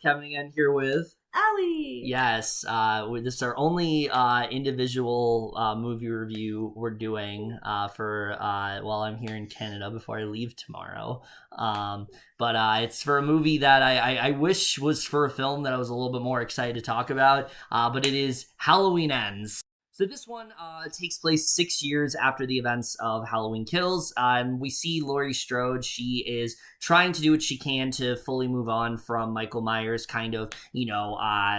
Kevin again here with Aly. Yes, this is our only individual movie review we're doing for while I'm here in Canada before I leave tomorrow. But it's for a movie that I wish was for a film that I was a little bit more excited to talk about. But it is Halloween Ends. So this one takes place 6 years after the events of Halloween Kills. And we see Laurie Strode. She is trying to do what she can to fully move on from Michael Myers, kind of,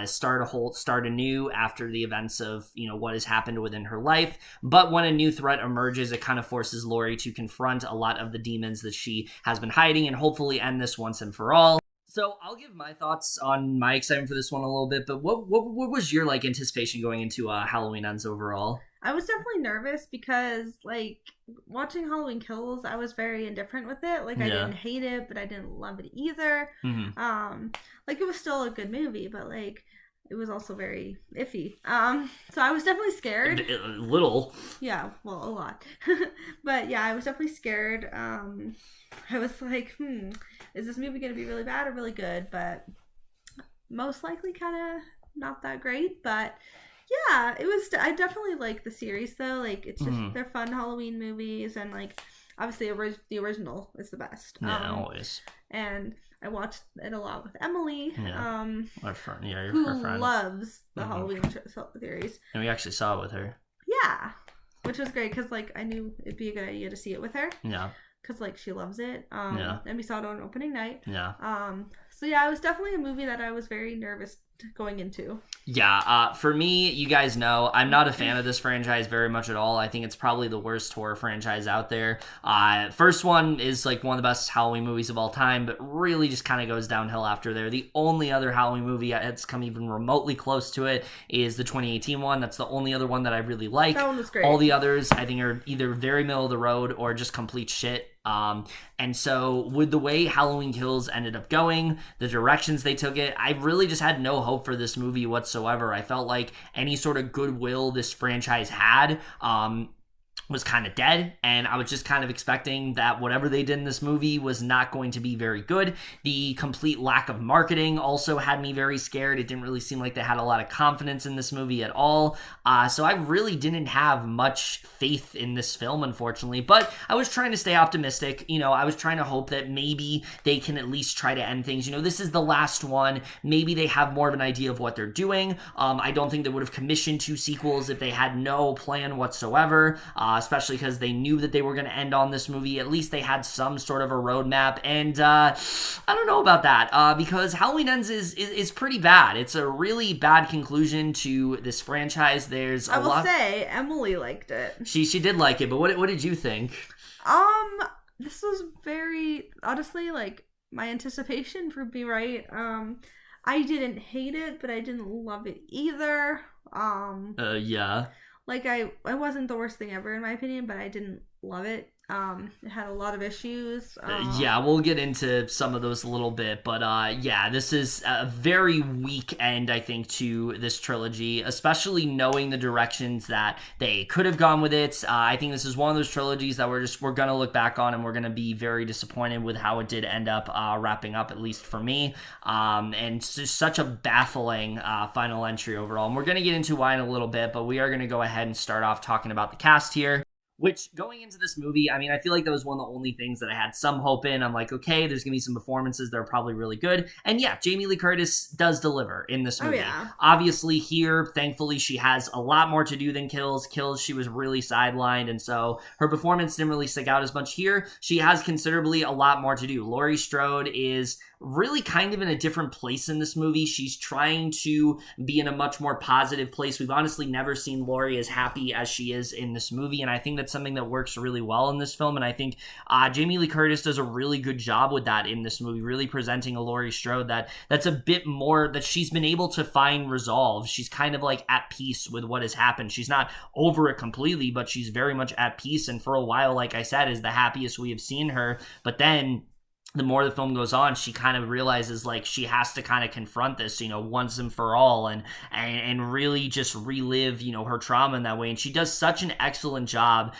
start anew after the events of, what has happened within her life. But when a new threat emerges, it kind of forces Laurie to confront a lot of the demons that she has been hiding and hopefully end this once and for all. So I'll give my thoughts on my excitement for this one a little bit, but what was your anticipation going into Halloween Ends overall? I was definitely nervous because watching Halloween Kills, I was very indifferent with it. I didn't hate it, but I didn't love it either. Mm-hmm. It was still a good movie, but it was also very iffy. So I was definitely scared. A little. Yeah, well, a lot. But yeah, I was definitely scared. I was like, is this movie going to be really bad or really good? But most likely kind of not that great. But yeah, it was. I definitely like the series though. It's just they're fun Halloween movies, and obviously the original is the best. Yeah, always. And I watched it a lot with Emily. Yeah. Our friend. Yeah, her friend. Loves the Halloween series. And we actually saw it with her. Yeah, which was great because I knew it'd be a good idea to see it with her. Yeah. Because she loves it. And we saw it on opening night. Yeah. So yeah, it was definitely a movie that I was very nervous going into. Yeah, for me, you guys know, I'm not a fan of this franchise very much at all. I think it's probably the worst horror franchise out there. First one is one of the best Halloween movies of all time, but really just kind of goes downhill after there. The only other Halloween movie that's come even remotely close to it is the 2018 one. That's the only other one that I really like. That one was great. All the others, I think, are either very middle of the road or just complete shit. And so with the way Halloween Kills ended up going, the directions they took it, I really just had no hope for this movie whatsoever. I felt like any sort of goodwill this franchise had, was kind of dead, and I was just kind of expecting that whatever they did in this movie was not going to be very good. The complete lack of marketing also had me very scared. It didn't really seem like they had a lot of confidence in this movie at all. So I really didn't have much faith in this film, unfortunately, but I was trying to stay optimistic. I was trying to hope that maybe they can at least try to end things. This is the last one. Maybe they have more of an idea of what they're doing. I don't think they would have commissioned 2 sequels if they had no plan whatsoever. Especially because they knew that they were going to end on this movie. At least they had some sort of a roadmap, and I don't know about that, because Halloween Ends is pretty bad. It's a really bad conclusion to this franchise. There's I will say, Emily liked it. She did like it, but what did you think? This was very, honestly, my anticipation proved me right. I didn't hate it, but I didn't love it either. Yeah. It wasn't the worst thing ever in my opinion, but I didn't love it. It had a lot of issues. Yeah, we'll get into some of those a little bit, but yeah, this is a very weak end, I think, to this trilogy, especially knowing the directions that they could have gone with it. I think this is one of those trilogies that we're gonna look back on and we're gonna be very disappointed with how it did end up wrapping up, at least for me. And it's just such a baffling final entry overall, and we're gonna get into why in a little bit, but we are gonna go ahead and start off talking about the cast here. Which, going into this movie, I feel like that was one of the only things that I had some hope in. I'm like, okay, there's going to be some performances that are probably really good. And yeah, Jamie Lee Curtis does deliver in this movie. Oh, yeah. Obviously here, thankfully, she has a lot more to do than Kills. Kills, she was really sidelined, and so her performance didn't really stick out as much here. She has considerably a lot more to do. Laurie Strode is really kind of in a different place in this movie. She's trying to be in a much more positive place. We've honestly never seen Laurie as happy as she is in this movie, and I think that's something that works really well in this film, and I think Jamie Lee Curtis does a really good job with that in this movie, really presenting a Laurie Strode that's a bit more, that she's been able to find resolve. She's kind of at peace with what has happened. She's not over it completely, but she's very much at peace, and for a while, like I said, is the happiest we have seen her, but then the more the film goes on, she kind of realizes she has to kind of confront this, once and for all, and really just relive, her trauma in that way. And she does such an excellent job,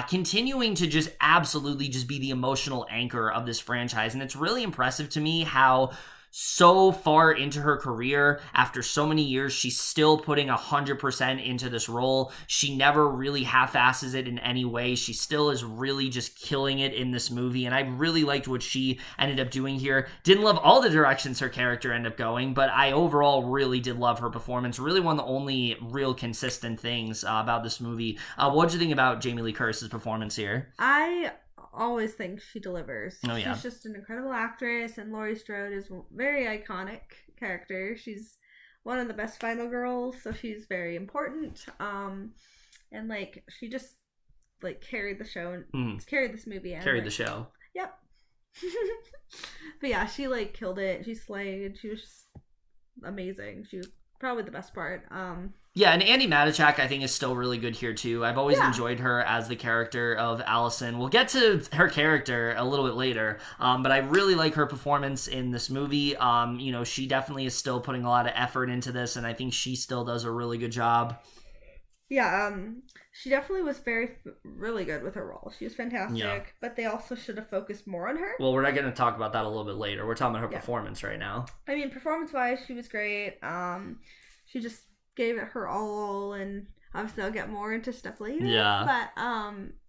continuing to just absolutely just be the emotional anchor of this franchise. And it's really impressive to me how so far into her career, after so many years, she's still putting 100% into this role. She never really half-asses it in any way. She still is really just killing it in this movie, and I really liked what she ended up doing here. Didn't love all the directions her character ended up going, but I overall really did love her performance. Really one of the only real consistent things about this movie. What did you think about Jamie Lee Curtis's performance here? I always think she delivers. Oh, yeah. She's just an incredible actress, and Laurie Strode is a very iconic character. She's one of the best final girls, so she's very important. And like she just like carried the show and carried this movie and carried the show. Yep. But yeah, she like killed it. She slayed. She was just amazing. She was probably the best part. Yeah, and Andi Matichak, I think, is still really good here, too. I've always enjoyed her as the character of Allison. We'll get to her character a little bit later, but I really like her performance in this movie. You know, she definitely is still putting a lot of effort into this, and I think she still does a really good job. Yeah, she definitely was really good with her role. She was fantastic, but they also should have focused more on her. Well, we're not going to talk about that a little bit later. We're talking about her performance right now. I mean, performance-wise, she was great. She just gave it her all, and obviously I'll get more into stuff later. Yeah. But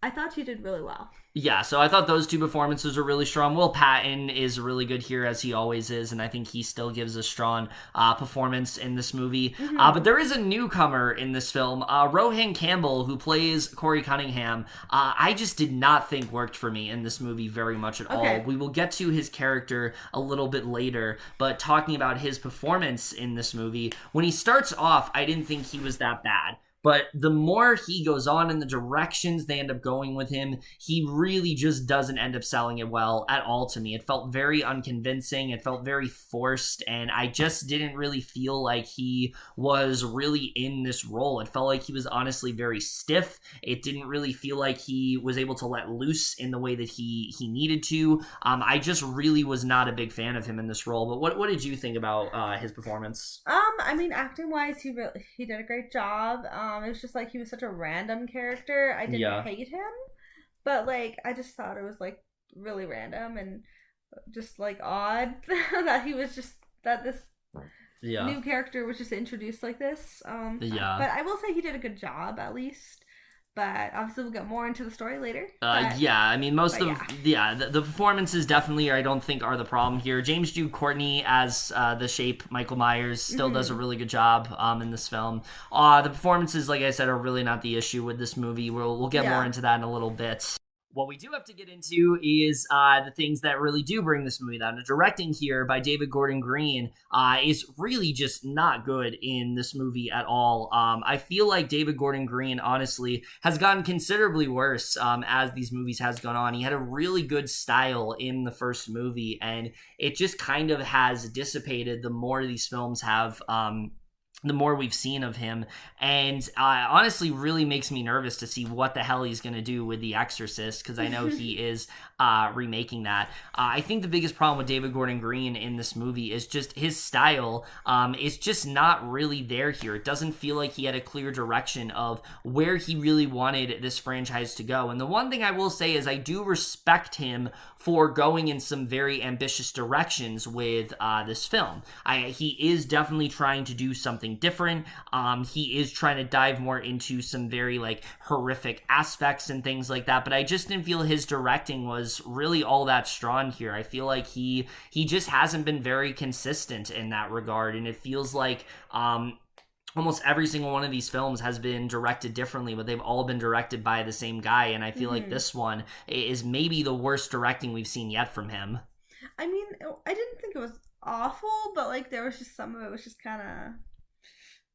I thought she did really well. Yeah, so I thought those two performances were really strong. Will Patton is really good here, as he always is, and I think he still gives a strong performance in this movie. Mm-hmm. But there is a newcomer in this film, Rohan Campbell, who plays Corey Cunningham. I just did not think worked for me in this movie very much at all. We will get to his character a little bit later, but talking about his performance in this movie, when he starts off, I didn't think he was that bad. But the more he goes on in the directions they end up going with him, he really just doesn't end up selling it well at all to me. It felt very unconvincing. It felt very forced, and I just didn't really feel like he was really in this role. It felt like he was honestly very stiff. It didn't really feel like he was able to let loose in the way that he needed to. I just really was not a big fan of him in this role. But what did you think about his performance? I mean, acting-wise, he did a great job. It was just like he was such a random character. I didn't hate him, but like I just thought it was like really random and just like odd that he was just this new character was just introduced like this. But I will say he did a good job at least. But obviously we'll get more into the story later. I mean, the performances definitely, I don't think, are the problem here. James Jude Courtney as the Shape, Michael Myers, still does a really good job in this film. The performances, like I said, are really not the issue with this movie. We'll get more into that in a little bit. What we do have to get into is the things that really do bring this movie down. The directing here by David Gordon Green is really just not good in this movie at all. I feel like David Gordon Green, honestly, has gotten considerably worse as these movies has gone on. He had a really good style in the first movie, and it just kind of has dissipated the more these films have the more we've seen of him, and honestly really makes me nervous to see what the hell he's going to do with The Exorcist, because I know he is remaking that. I think the biggest problem with David Gordon Green in this movie is just his style is just not really there here. It doesn't feel like he had a clear direction of where he really wanted this franchise to go. And the one thing I will say is I do respect him for going in some very ambitious directions with this film. He is definitely trying to do something different. He is trying to dive more into some very like horrific aspects and things like that, but I just didn't feel his directing was really all that strong here. I feel like he just hasn't been very consistent in that regard, and it feels like almost every single one of these films has been directed differently, but they've all been directed by the same guy, and I feel like this one is maybe the worst directing we've seen yet from him. I mean, I didn't think it was awful, but like there was just some of it was just kind of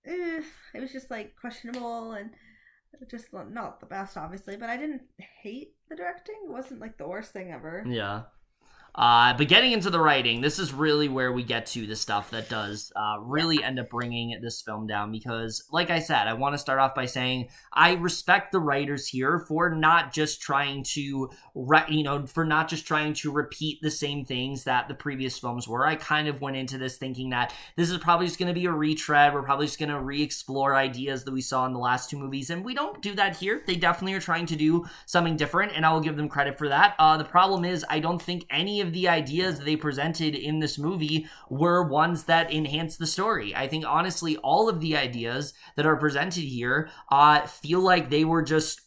it was just like questionable and just not the best, obviously, but I didn't hate the directing. It wasn't like the worst thing ever. Yeah. But getting into the writing, this is really where we get to the stuff that does really end up bringing this film down, because like I said, I want to start off by saying I respect the writers here for not just trying to repeat the same things that the previous films were. I kind of went into this thinking that this is probably just going to be a retread. We're probably just going to re-explore ideas that we saw in the last two movies, and we don't do that here. They definitely are trying to do something different, and I will give them credit for that. The problem is I don't think any any of the ideas that they presented in this movie were ones that enhance the story. I think, honestly, all of the ideas that are presented here feel like they were just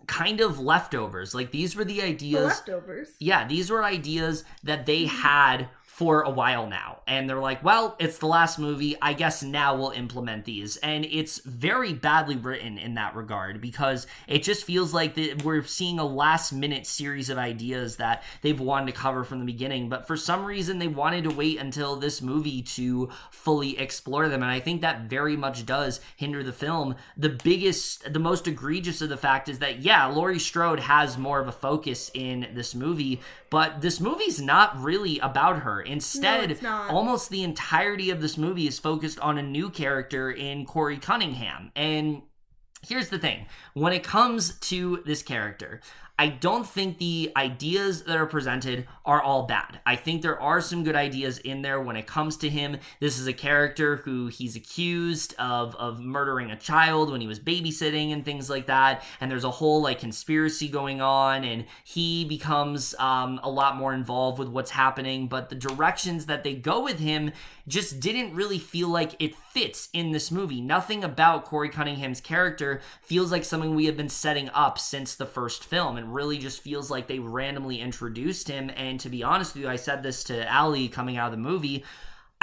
kind of leftovers. Like, these were the ideas. The leftovers. Yeah, these were ideas that they had for a while now, and they're like, well, it's the last movie, I guess now we'll implement these. And it's very badly written in that regard, because it just feels like that we're seeing a last minute series of ideas that they've wanted to cover from the beginning, but for some reason they wanted to wait until this movie to fully explore them, and I think that very much does hinder the film. The most egregious of the fact is that, yeah, Laurie Strode has more of a focus in this movie, but this movie's not really about her. Instead, almost the entirety of this movie is focused on a new character in Corey Cunningham. And here's the thing. When it comes to this character, I don't think the ideas that are presented are all bad. I think there are some good ideas in there when it comes to him. This is a character who he's accused of murdering a child when he was babysitting and things like that. And there's a whole like conspiracy going on, and he becomes a lot more involved with what's happening. But the directions that they go with him just didn't really feel like it fits in this movie. Nothing about Corey Cunningham's character feels like something we have been setting up since the first film. It really just feels like they randomly introduced him. And to be honest with you, I said this to Aly coming out of the movie,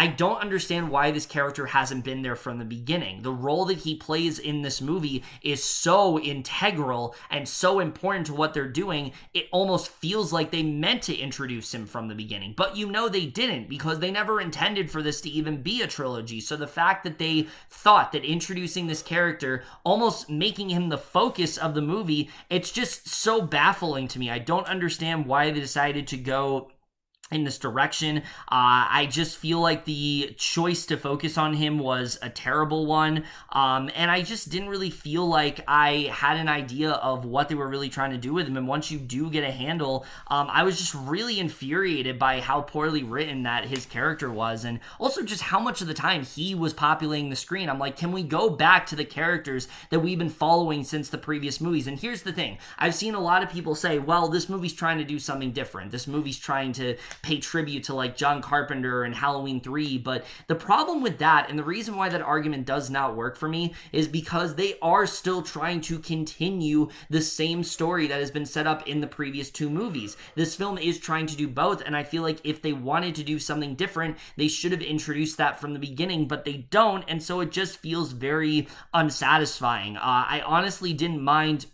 I don't understand why this character hasn't been there from the beginning. The role that he plays in this movie is so integral and so important to what they're doing, it almost feels like they meant to introduce him from the beginning. But you know they didn't, because they never intended for this to even be a trilogy. So the fact that they thought that introducing this character, almost making him the focus of the movie, it's just so baffling to me. I don't understand why they decided to go in this direction. I just feel like the choice to focus on him was a terrible one, and I just didn't really feel like I had an idea of what they were really trying to do with him. And once you do get a handle, I was just really infuriated by how poorly written that his character was, and also just how much of the time he was populating the screen. I'm like, can we go back to the characters that we've been following since the previous movies? And here's the thing. I've seen a lot of people say, well, this movie's trying to do something different. This movie's trying to pay tribute to like John Carpenter and Halloween 3, but the problem with that, and the reason why that argument does not work for me, is because they are still trying to continue the same story that has been set up in the previous two movies. This film is trying to do both, and I feel like if they wanted to do something different, they should have introduced that from the beginning, but they don't, and so it just feels very unsatisfying. I honestly didn't mind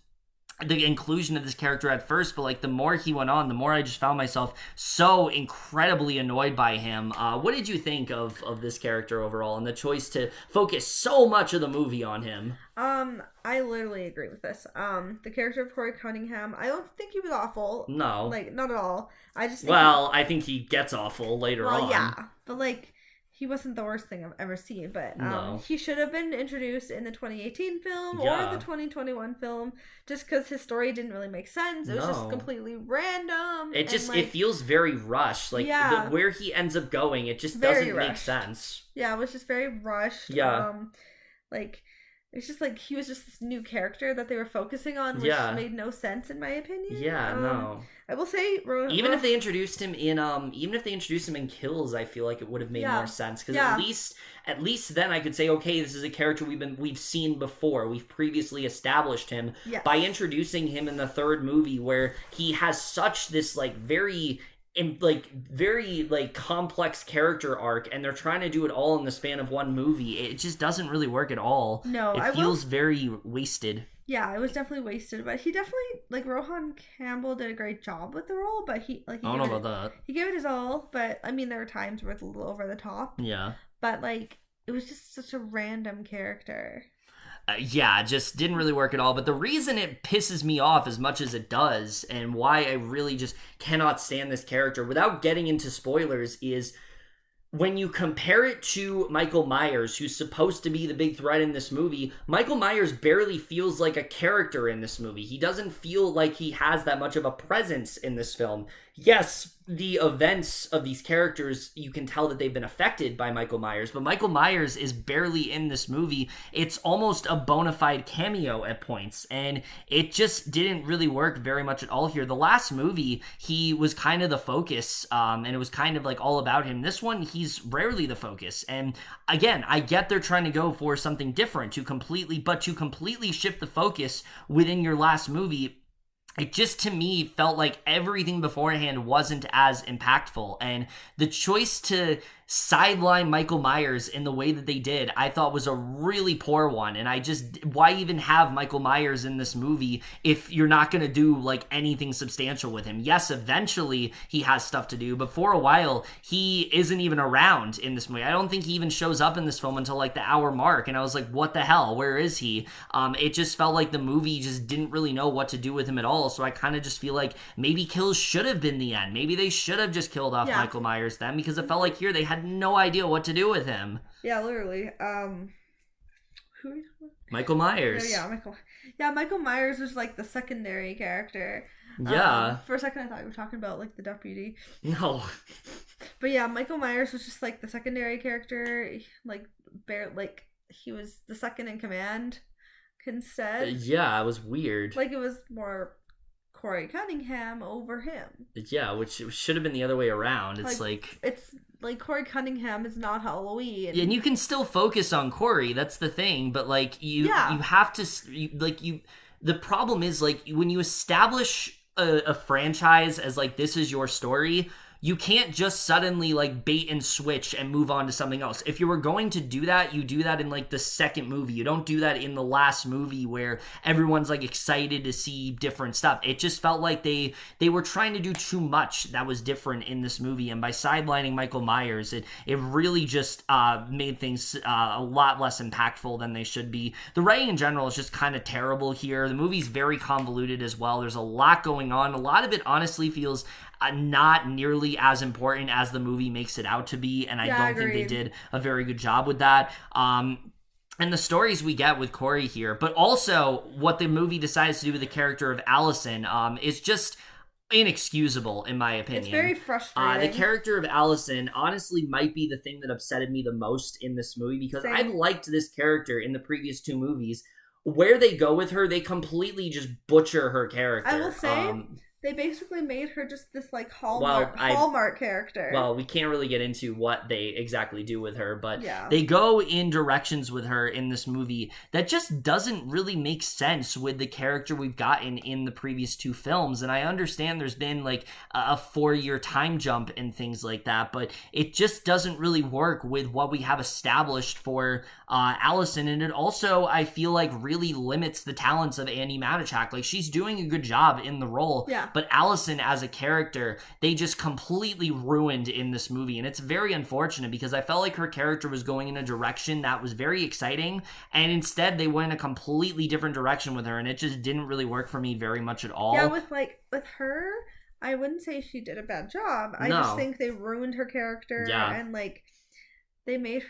the inclusion of this character at first, but like the more he went on, the more I just found myself so incredibly annoyed by him. What did you think of this character overall, and the choice to focus so much of the movie on him? I literally agree with this. The character of Corey Cunningham, I don't think he was awful. No. Like, not at all. I just think I think he gets awful later on. Yeah, but like, he wasn't the worst thing I've ever seen, but No. He should have been introduced in the 2018 film or the 2021 film, just because his story didn't really make sense. It was just completely random. It just, it feels very rushed. Like, where he ends up going, it just doesn't make sense. Yeah, it was just very rushed. Yeah. It's just like he was just this new character that they were focusing on, which made no sense in my opinion. Yeah, no. I will say, even if they introduced him in Kills, I feel like it would have made more sense, because at least then I could say, okay, this is a character we've seen before. We've previously established him by introducing him in the third movie, where he has such this very complex character arc, and they're trying to do it all in the span of one movie. It just doesn't really work at all. No, it feels very wasted. Yeah, it was definitely wasted, but he definitely, Rohan Campbell did a great job with the role, but he I don't know about that. He gave it his all, but I mean, there were times where it's a little over the top. Yeah. But it was just such a random character. Just didn't really work at all. But the reason it pisses me off as much as it does, and why I really just cannot stand this character, without getting into spoilers, is when you compare it to Michael Myers, who's supposed to be the big threat in this movie, Michael Myers barely feels like a character in this movie. He doesn't feel like he has that much of a presence in this film. Yes, the events of these characters, you can tell that they've been affected by Michael Myers, but Michael Myers is barely in this movie. It's almost a bona fide cameo at points, and it just didn't really work very much at all here. The last movie, he was kind of the focus, and it was kind of like all about him. This one, he's rarely the focus, and again, I get they're trying to go for something different to completely shift the focus within your last movie. It just, to me, felt like everything beforehand wasn't as impactful. And the choice to sideline Michael Myers in the way that they did, I thought was a really poor one. And why even have Michael Myers in this movie if you're not going to do like anything substantial with him? Yes, eventually he has stuff to do, but for a while he isn't even around in this movie. I don't think he even shows up in this film until like the hour mark. And I was like, what the hell? Where is he? It just felt like the movie just didn't really know what to do with him at all. So I kind of just feel like maybe kills should have been the end. Maybe they should have just killed off Michael Myers then, because it felt like here they had no idea what to do with him. Yeah, literally. Who? Michael Myers. Michael Myers was like the secondary character. Yeah. For a second I thought you were talking about like the deputy. No. But yeah, Michael Myers was just like the secondary character, he was the second in command instead. Yeah, it was weird. Like it was more Corey Cunningham over him. Yeah, which should have been the other way around. It's like Corey Cunningham is not Halloween. And you can still focus on Corey, that's the thing, but like you have to the problem is like when you establish a franchise as like this is your story, you can't just suddenly like bait and switch and move on to something else. If you were going to do that, you do that in like the second movie. You don't do that in the last movie where everyone's like excited to see different stuff. It just felt like they were trying to do too much that was different in this movie. And by sidelining Michael Myers, it really just made things a lot less impactful than they should be. The writing in general is just kind of terrible here. The movie's very convoluted as well. There's a lot going on. A lot of it honestly feels not nearly as important as the movie makes it out to be, and I don't think they did a very good job with that. And the stories we get with Corey here, but also what the movie decides to do with the character of Allison is just inexcusable, in my opinion. It's very frustrating. The character of Allison honestly might be the thing that upsetted me the most in this movie, because I've liked this character in the previous two movies. Where they go with her, they completely just butcher her character. I will say... they basically made her just this like Hallmark character. Well, we can't really get into what they exactly do with her, but they go in directions with her in this movie that just doesn't really make sense with the character we've gotten in the previous two films. And I understand there's been like a 4-year time jump and things like that, but it just doesn't really work with what we have established for Allison. And it also, I feel like, really limits the talents of Andi Matichak. Like, she's doing a good job in the role. Yeah. But Allison as a character, they just completely ruined in this movie. And it's very unfortunate because I felt like her character was going in a direction that was very exciting. And instead they went in a completely different direction with her. And it just didn't really work for me very much at all. Yeah, with her, I wouldn't say she did a bad job. I just think they ruined her character. Yeah. And like, they made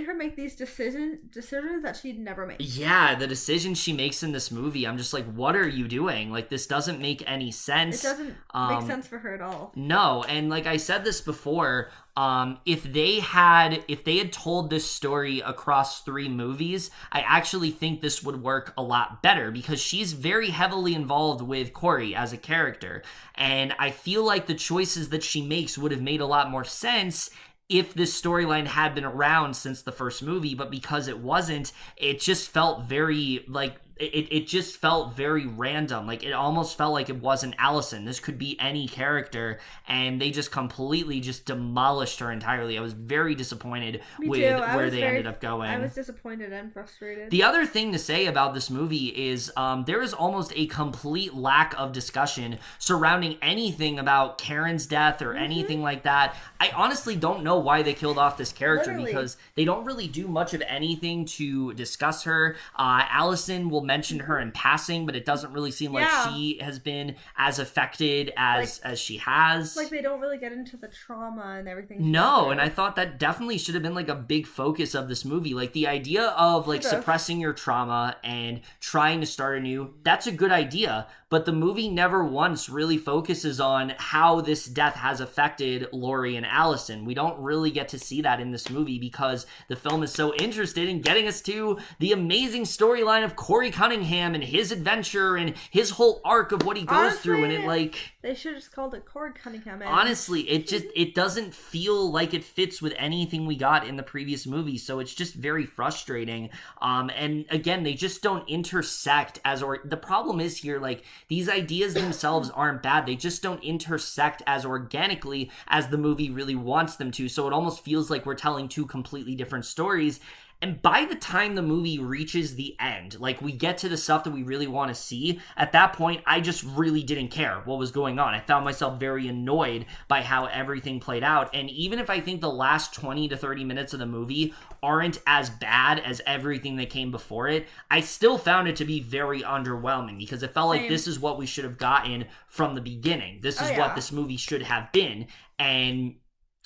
her make these decisions that she'd never make. Yeah, the decisions she makes in this movie, I'm just like, what are you doing? Like, this doesn't make any sense. It doesn't make sense for her at all. No, and like I said this before, if they had told this story across 3 movies, I actually think this would work a lot better because she's very heavily involved with Corey as a character. And I feel like the choices that she makes would have made a lot more sense if this storyline had been around since the first movie, but because it wasn't, it just felt very, like, it just felt very random. Like, it almost felt like it wasn't Allison. This could be any character, and they just completely just demolished her entirely. I was very disappointed with where they ended up going. I was disappointed and frustrated. The other thing to say about this movie is there is almost a complete lack of discussion surrounding anything about Karen's death or anything like that. I honestly don't know why they killed off this character because they don't really do much of anything to discuss her. Allison will mentioned her in passing, but it doesn't really seem like she has been as affected as she has. Like, they don't really get into the trauma and everything. No, and I thought that definitely should have been like a big focus of this movie. Like, the idea of like suppressing your trauma and trying to start anew, that's a good idea. But the movie never once really focuses on how this death has affected Laurie and Allison. We don't really get to see that in this movie because the film is so interested in getting us to the amazing storyline of Corey Cunningham and his adventure and his whole arc of what he goes through. And it like... They should have just called it Corey Cunningham. Honestly, it doesn't feel like it fits with anything we got in the previous movie. So it's just very frustrating. And again, they just don't intersect the problem is here, like, these ideas themselves aren't bad. They just don't intersect as organically as the movie really wants them to. So it almost feels like we're telling two completely different stories. And by the time the movie reaches the end, like, we get to the stuff that we really want to see, at that point, I just really didn't care what was going on. I found myself very annoyed by how everything played out. And even if I think the last 20 to 30 minutes of the movie aren't as bad as everything that came before it, I still found it to be very underwhelming because it felt like this is what we should have gotten from the beginning. This is what this movie should have been. And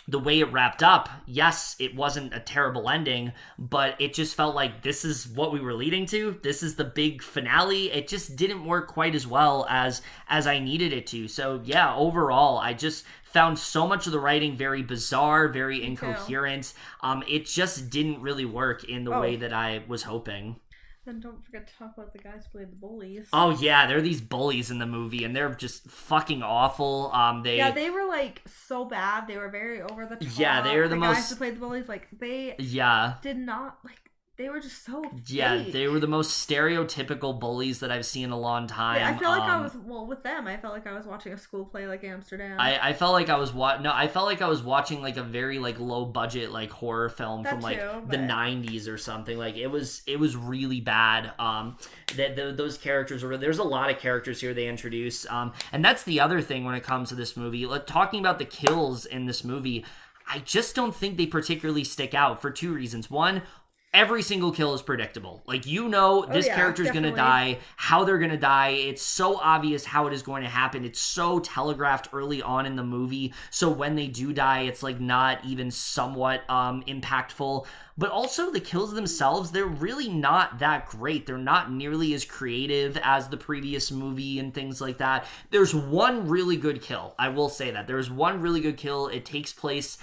the way it wrapped up, yes, it wasn't a terrible ending, but it just felt like this is what we were leading to. This is the big finale. It just didn't work quite as well as I needed it to. So yeah, overall, I just found so much of the writing very bizarre, very incoherent. It just didn't really work in the way that I was hoping. Then don't forget to talk about the guys who played the bullies. Oh yeah, there are these bullies in the movie, and they're just fucking awful. They were like so bad. They were very over the top. Yeah, they were the most. Guys who played the bullies, like they. Did not like. They were just so fake. Yeah, they were the most stereotypical bullies that I've seen in a long time. Yeah, I feel like I was with them. I felt like I was watching a school play like Amsterdam. I felt like I was I felt like I was watching like a very like low budget like horror film from like the 90s or something. Like it was really bad. Those characters were there's a lot of characters here they introduce. And that's the other thing when it comes to this movie. Like, talking about the kills in this movie, I just don't think they particularly stick out for two reasons. One, every single kill is predictable. Like, this character's going to die, how they're going to die. It's so obvious how it is going to happen. It's so telegraphed early on in the movie. So when they do die, it's like not even somewhat impactful. But also the kills themselves, they're really not that great. They're not nearly as creative as the previous movie and things like that. There's one really good kill. I will say that. There's one really good kill. It takes place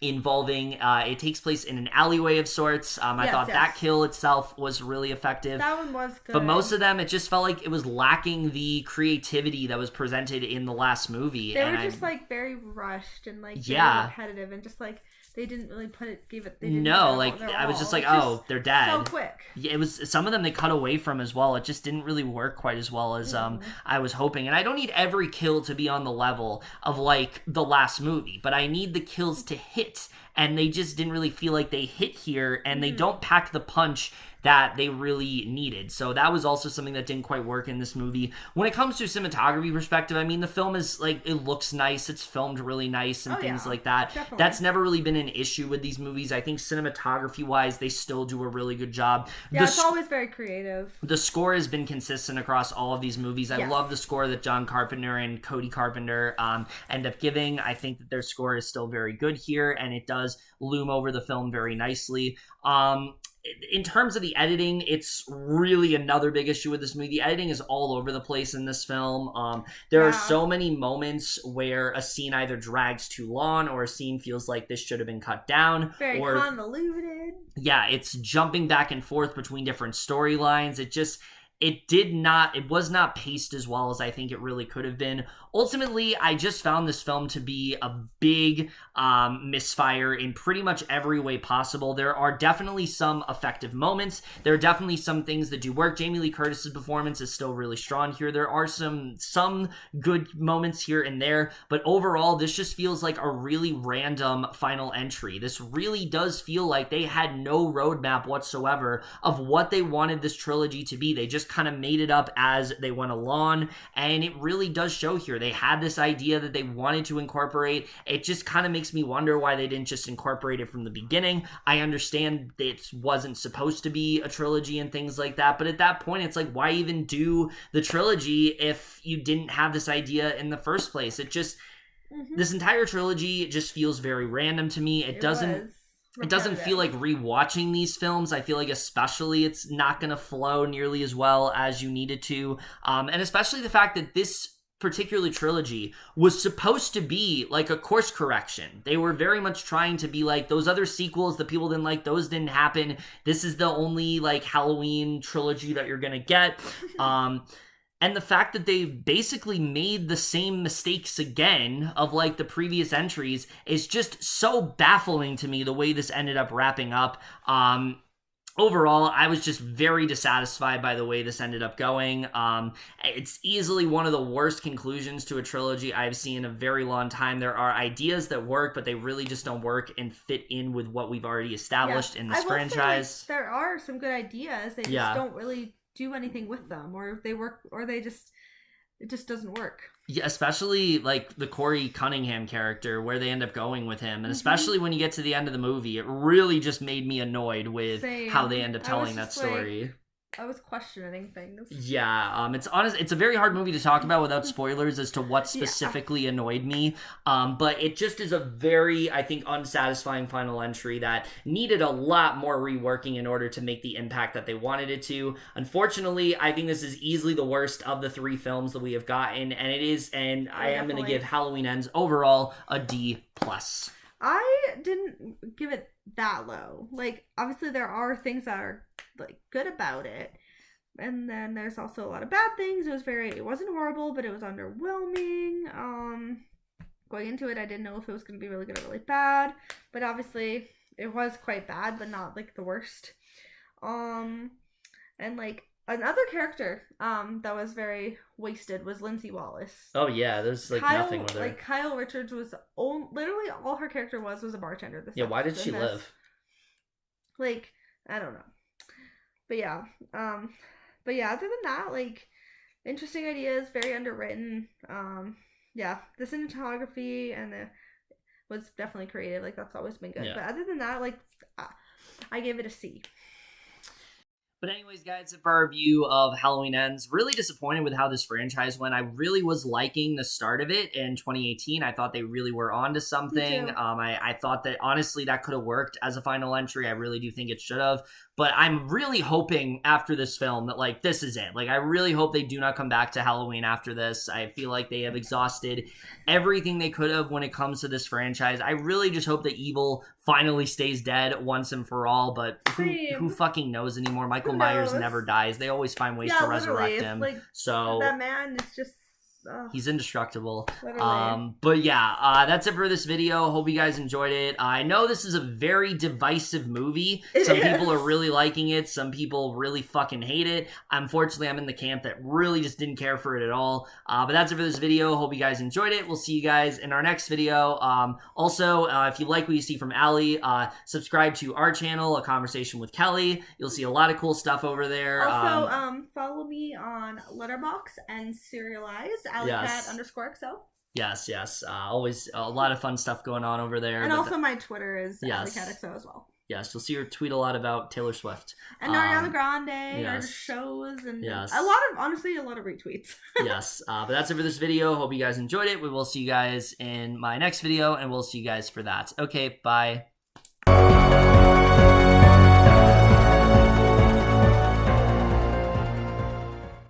it takes place in an alleyway of sorts. I thought that kill itself was really effective. That one was good. But most of them, it just felt like it was lacking the creativity that was presented in the last movie. They were just like very rushed and like very repetitive and just like they didn't really give it. I was just like, oh, they're dead. So quick. Yeah, it was some of them they cut away from as well. It just didn't really work quite as well as I was hoping. And I don't need every kill to be on the level of like the last movie, but I need the kills to hit. And they just didn't really feel like they hit here, and they don't pack the punch that they really needed. So that was also something that didn't quite work in this movie. When it comes to cinematography perspective, I mean, the film is like, it looks nice, it's filmed really nice and things like that. Definitely. That's never really been an issue with these movies. I think cinematography-wise, they still do a really good job. Yeah, it's always very creative. The score has been consistent across all of these movies. I love the score that John Carpenter and Cody Carpenter end up giving. I think that their score is still very good here, and it does loom over the film very nicely. In terms of the editing, it's really another big issue with this movie. The editing is all over the place in this film. There are so many moments where a scene either drags too long or a scene feels like this should have been cut down. Very convoluted. Yeah, it's jumping back and forth between different storylines. It was not paced as well as I think it really could have been. Ultimately, I just found this film to be a big misfire in pretty much every way possible. There are definitely some effective moments. There are definitely some things that do work. Jamie Lee Curtis's performance is still really strong here. There are some good moments here and there, but overall, this just feels like a really random final entry. This really does feel like they had no roadmap whatsoever of what they wanted this trilogy to be. They just kind of made it up as they went along, and it really does show here. They had this idea that they wanted to incorporate. It just kind of makes me wonder why they didn't just incorporate it from the beginning. I understand it wasn't supposed to be a trilogy and things like that, but at that point, it's like, why even do the trilogy if you didn't have this idea in the first place? It just... This entire trilogy just feels very random to me. It doesn't feel like rewatching these films. I feel like especially it's not going to flow nearly as well as you need it to. And especially the fact that this particular trilogy was supposed to be like a course correction. They were very much trying to be like, those other sequels that people didn't like, those didn't happen. This is the only like Halloween trilogy that you're going to get. And the fact that they basically made the same mistakes again of like the previous entries is just so baffling to me, the way this ended up wrapping up. Overall, I was just very dissatisfied by the way this ended up going. It's easily one of the worst conclusions to a trilogy I've seen in a very long time. There are ideas that work, but they really just don't work and fit in with what we've already established in this franchise. Say, like, there are some good ideas. They just don't really do anything with them, or they work, or it just doesn't work. Yeah, especially like the Corey Cunningham character, where they end up going with him, and especially when you get to the end of the movie, it really just made me annoyed with how they end up telling that story. I was questioning things. Yeah, it's a very hard movie to talk about without spoilers as to what specifically annoyed me. But it just is a very, I think, unsatisfying final entry that needed a lot more reworking in order to make the impact that they wanted it to. Unfortunately, I think this is easily the worst of the 3 films that we have gotten, and I am going to give Halloween Ends overall a D+. I didn't give it that low. Like, obviously there are things that are like good about it, and then there's also a lot of bad things. It wasn't horrible, but it was underwhelming. Going into it, I didn't know if it was going to be really good or really bad, but obviously it was quite bad, but not like the worst. And like another character that was very wasted was Lindsay Wallace. Oh yeah, there's like nothing with her. Like Kyle Richards was literally all her character was a bartender. Why did she live? Like, I don't know. But yeah, other than that, like, interesting ideas, very underwritten. The cinematography and was definitely creative. Like, that's always been good. Yeah. But other than that, like, I gave it a C. But anyways, guys, for our review of Halloween Ends, really disappointed with how this franchise went. I really was liking the start of it in 2018. I thought they really were onto something. I thought that, honestly, that could have worked as a final entry. I really do think it should have. But I'm really hoping after this film that, like, this is it. Like, I really hope they do not come back to Halloween after this. I feel like they have exhausted everything they could have when it comes to this franchise. I really just hope that evil finally stays dead once and for all. But who fucking knows anymore? Michael Myers never dies. They always find ways to resurrect him. Like, so that man is just... he's indestructible. But yeah, that's it for this video. Hope you guys enjoyed it. I know this is a very divisive movie. Some people are really liking it. Some people really fucking hate it. Unfortunately, I'm in the camp that really just didn't care for it at all. But that's it for this video. Hope you guys enjoyed it. We'll see you guys in our next video. Also, if you like what you see from Aly, subscribe to our channel, A Conversation with Kelly. You'll see a lot of cool stuff over there. Also, follow me on Letterboxd and Serialize. AlyKat_XO. Yes. Always a lot of fun stuff going on over there. And also my Twitter is AlyKatXO as well. Yes, you'll see her tweet a lot about Taylor Swift. And Ariana Grande, her shows, and a lot of retweets. Yes, but that's it for this video. Hope you guys enjoyed it. We will see you guys in my next video, and we'll see you guys for that. Okay, bye.